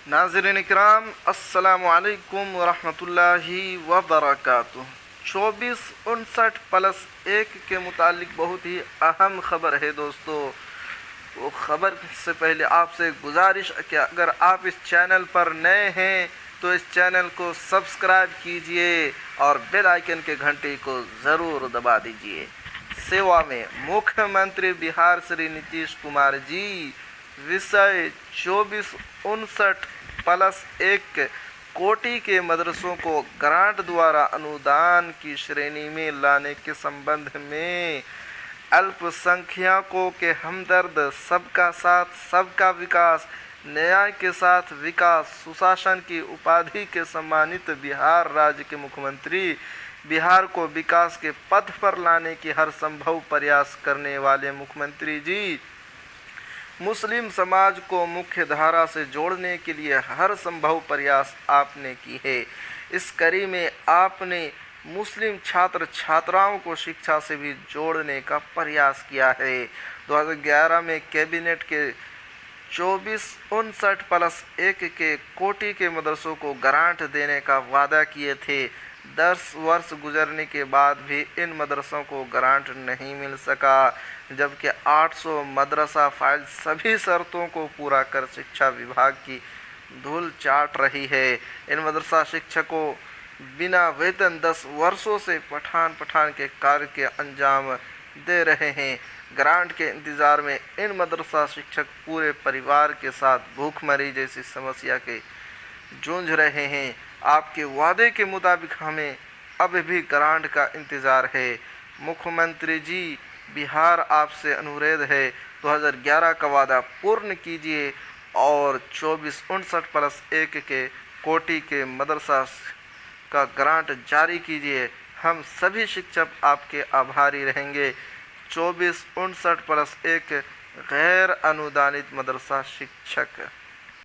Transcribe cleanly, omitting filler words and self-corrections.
नाज़रीन इकराम, अस्सलामु अलैकुम वरहमतुल्लाहि वबरकातुह। 2459+1 के मुतालिक बहुत ही अहम ख़बर है दोस्तों। वो ख़बर से पहले आपसे गुजारिश कि अगर आप इस चैनल पर नए हैं तो इस चैनल को सब्सक्राइब कीजिए और बेल आइकन के घंटे को ज़रूर दबा दीजिए। सेवा में मुख्यमंत्री बिहार श्री नीतीश कुमार जी विषय 2459+1 कोटि के मदरसों को ग्रांट द्वारा अनुदान की श्रेणी में लाने के संबंध में अल्पसंख्यकों के हमदर्द, सबका साथ सबका विकास, न्याय के साथ विकास, सुशासन की उपाधि के सम्मानित बिहार राज्य के मुख्यमंत्री, बिहार को विकास के पथ पर लाने की हर संभव प्रयास करने वाले मुख्यमंत्री जी, मुस्लिम समाज को मुख्य धारा से जोड़ने के लिए हर संभव प्रयास आपने की है। इस कड़ी में आपने मुस्लिम छात्र छात्राओं को शिक्षा से भी जोड़ने का प्रयास किया है। 2011 में कैबिनेट के 2459+1 के कोटि के मदरसों को ग्रांट देने का वादा किए थे। 10 वर्ष गुजरने के बाद भी इन मदरसों को ग्रांट नहीं मिल सका, जबकि 800 मदरसा फाइल सभी शर्तों को पूरा कर शिक्षा विभाग की धूल चाट रही है। इन मदरसा शिक्षकों बिना वेतन 10 वर्षों से पठान के कार्य के अंजाम दे रहे हैं। ग्रांट के इंतज़ार में इन मदरसा शिक्षक पूरे परिवार के साथ भूखमरी जैसी समस्या के जूझ रहे हैं। आपके वादे के मुताबिक हमें अब भी ग्रांट का इंतज़ार है। मुख्यमंत्री जी, बिहार आपसे अनुरोध है, 2011 का वादा पूर्ण कीजिए और 2459+1 के कोटि के मदरसा का ग्रांट जारी कीजिए। हम सभी शिक्षक आपके आभारी रहेंगे। 2459+1 गैर अनुदानित मदरसा शिक्षक।